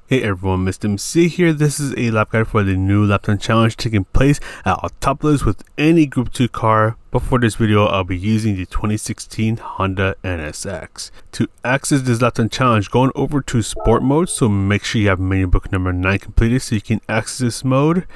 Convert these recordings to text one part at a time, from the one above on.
Hey everyone, Mr. MC here. This is a lap guide for the new lap time challenge taking place at Autopolis with any Group 2 car. But for this video, I'll be using the 2016 Honda NSX. To access this lap time challenge, go on over to Sport mode, so make sure you have menu book number 9 completed so you can access this mode.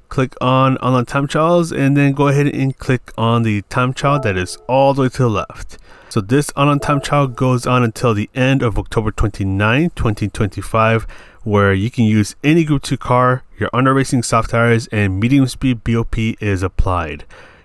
Click on Online Time Trials and then go ahead and click on the time trial that is all the way to the left. So this online time trial goes on until the end of October 29, 2025, where you can use any Group 2 car, your under racing soft tires, and medium speed BOP is applied.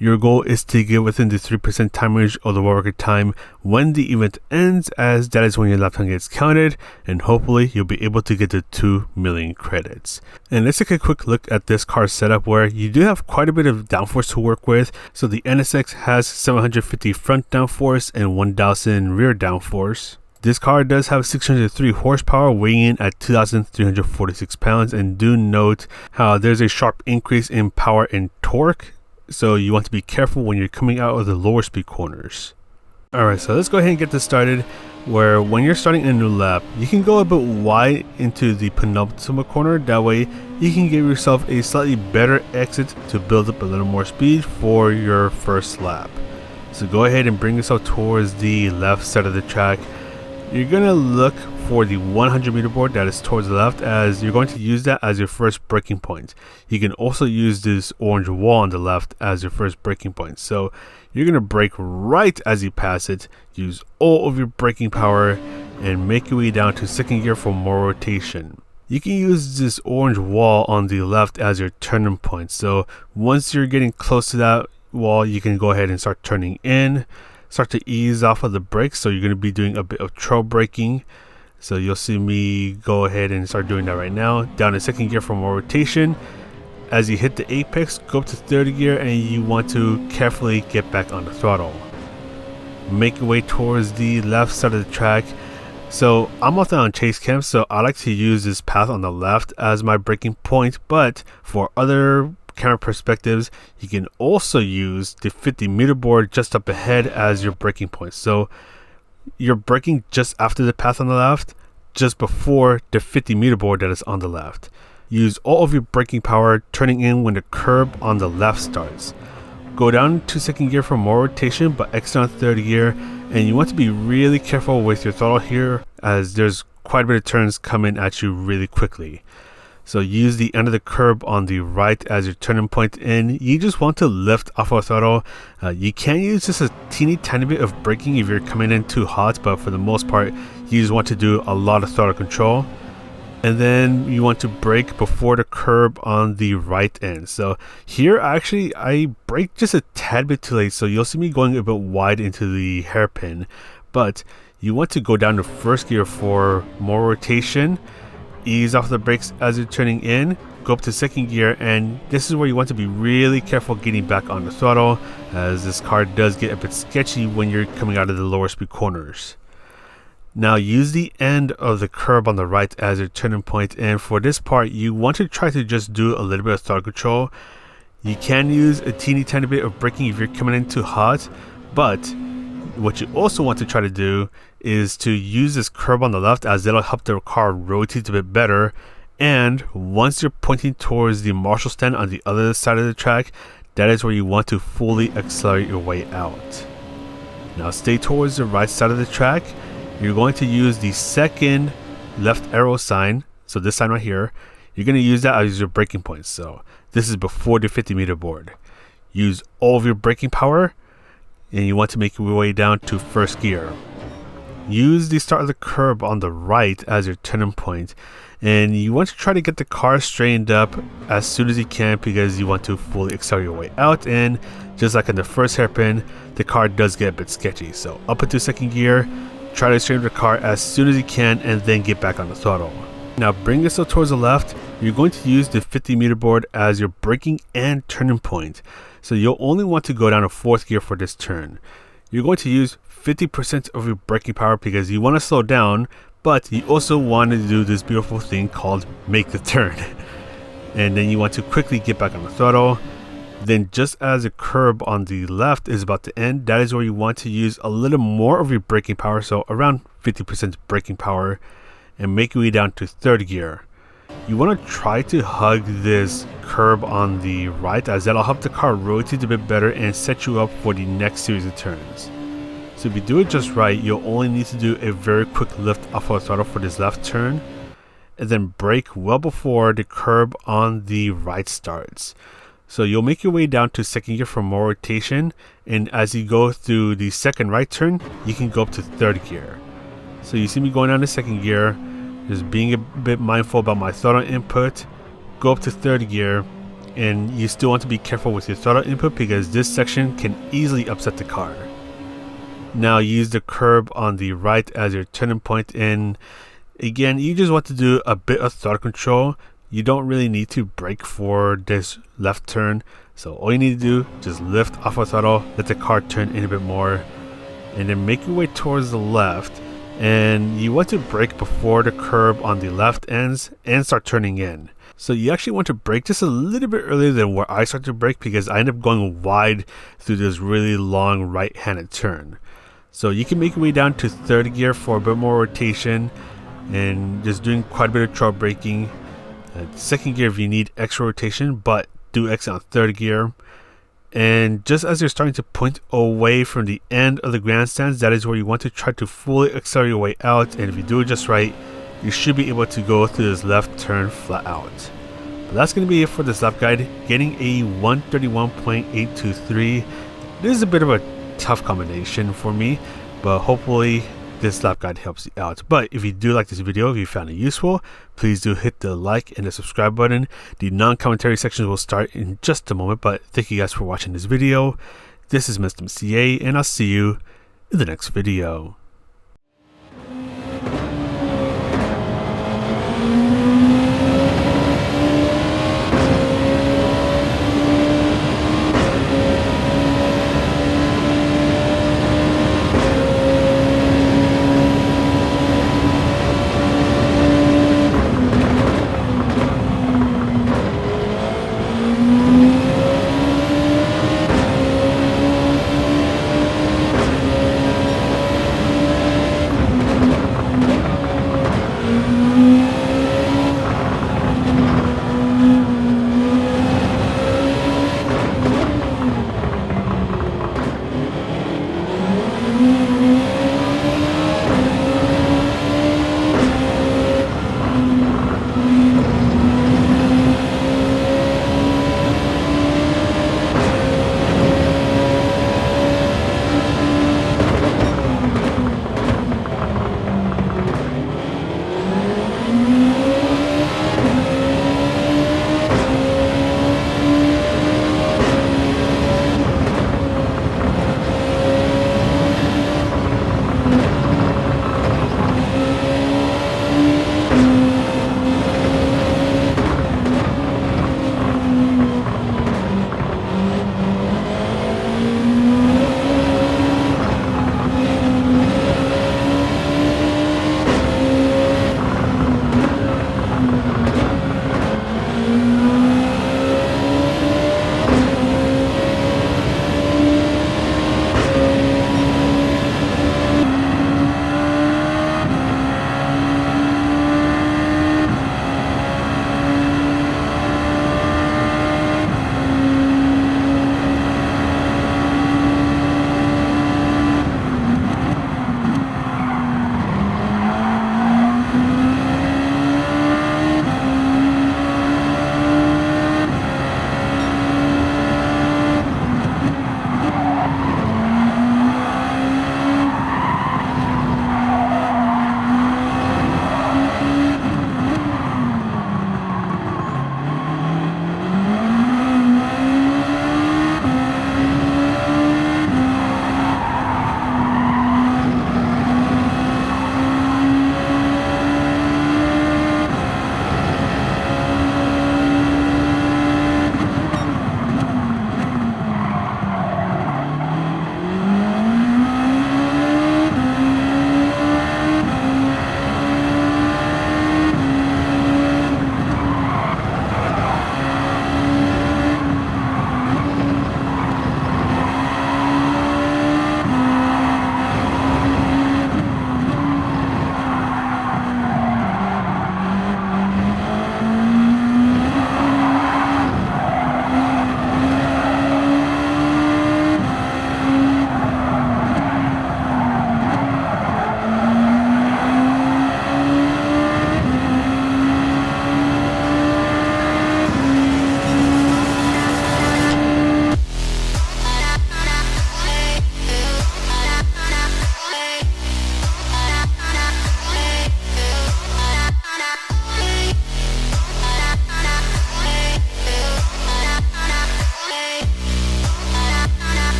Your goal is to get within the 3% time range of the world record time when the event ends, as that is when your lap time gets counted, and hopefully you'll be able to get the 2 million credits. And let's take a quick look at this car setup, where you do have quite a bit of downforce to work with. So the NSX has 750 front downforce and 1000 rear downforce. This car does have 603 horsepower, weighing in at 2,346 pounds, and do note how there's a sharp increase in power and torque. So you want to be careful when you're coming out of the lower speed corners. Alright, so let's go ahead and get this started, where when you're starting a new lap, you can go a bit wide into the penultimate corner. That way you can give yourself a slightly better exit to build up a little more speed for your first lap. So go ahead and bring yourself towards the left side of the track. You're going to look for the 100 meter board that is towards the left, as you're going to use that as your first braking point. You can also use this orange wall on the left as your first braking point. So you're going to brake right as you pass it, use all of your braking power, and make your way down to second gear for more rotation. You can use this orange wall on the left as your turning point. So once you're getting close to that wall, you can go ahead and start turning in. Start to ease off of the brakes, so you're going to be doing a bit of trail braking. So you'll see me go ahead and start doing that right now. Down in second gear for more rotation. As you hit the apex, go up to third gear, and you want to carefully get back on the throttle. Make your way towards the left side of the track. So I'm often on chase cam, so I like to use this path on the left as my braking point, but for other camera perspectives, you can also use the 50 meter board just up ahead as your braking point. So you're braking just after the path on the left, just before the 50 meter board that is on the left. Use all of your braking power turning in when the curb on the left starts. Go down to second gear for more rotation, but exit on third gear, and you want to be really careful with your throttle here, as there's quite a bit of turns coming at you really quickly. So use the end of the curb on the right as your turning point in. You just want to lift off of throttle. You can use just a teeny tiny bit of braking if you're coming in too hot, but for the most part, you just want to do a lot of throttle control. And then you want to brake before the curb on the right end. So here, actually, I brake just a tad bit too late, so you'll see me going a bit wide into the hairpin. But you want to go down to first gear for more rotation. Ease off the brakes as you're turning in, go up to second gear, and this is where you want to be really careful getting back on the throttle, as this car does get a bit sketchy when you're coming out of the lower speed corners. Now use the end of the curb on the right as your turning point, and for this part you want to try to just do a little bit of throttle control. You can use a teeny tiny bit of braking if you're coming in too hot, but what you also want to try to do is to use this curb on the left, as that'll help the car rotate a bit better. And once you're pointing towards the Marshall stand on the other side of the track, that is where you want to fully accelerate your way out. Now stay towards the right side of the track. You're going to use the second left arrow sign, so this sign right here. You're going to use that as your braking point. So this is before the 50 meter board. Use all of your braking power, and you want to make your way down to first gear. Use the start of the curb on the right as your turning point, and you want to try to get the car straightened up as soon as you can, because you want to fully accelerate your way out. And just like in the first hairpin, the car does get a bit sketchy. So up into second gear, try to straighten the car as soon as you can, and then get back on the throttle. Now bring yourself towards the left. You're going to use the 50 meter board as your braking and turning point. So you'll only want to go down to fourth gear for this turn. You're going to use 50% of your braking power because you want to slow down, but you also want to do this beautiful thing called make the turn. And then you want to quickly get back on the throttle. Then just as the curb on the left is about to end, that is where you want to use a little more of your braking power, so around 50% braking power. and make your way down to third gear. You want to try to hug this curb on the right, as that'll help the car rotate a bit better and set you up for the next series of turns. So if you do it just right, you'll only need to do a very quick lift off of the throttle for this left turn, and then brake well before the curb on the right starts. So you'll make your way down to second gear for more rotation, and as you go through the second right turn, you can go up to third gear. So you see me going down to second gear, just being a bit mindful about my throttle input, go up to third gear, and you still want to be careful with your throttle input because this section can easily upset the car. Now use the curb on the right as your turning point, and again, you just want to do a bit of throttle control. You don't really need to brake for this left turn, so all you need to do, just lift off of throttle, let the car turn in a bit more, and then make your way towards the left. And you want to brake before the curb on the left ends and start turning in. So you actually want to brake just a little bit earlier than where I start to brake, because I end up going wide through this really long right-handed turn. So you can make your way down to third gear for a bit more rotation and just doing quite a bit of trouble braking. Second gear if you need extra rotation, but do exit on third gear. And just as you're starting to point away from the end of the grandstands, that is where you want to try to fully accelerate your way out, and if you do it just right, you should be able to go through this left turn flat out. But that's going to be it for this lap guide. Getting a 131.823. This is a bit of a tough combination for me, but hopefully this lap guide helps you out. But if you do like this video, if you found it useful, please do hit the like and the subscribe button. The non-commentary sections will start in just a moment, but thank you guys for watching this video. This is Mr. CA, and I'll see you in the next video.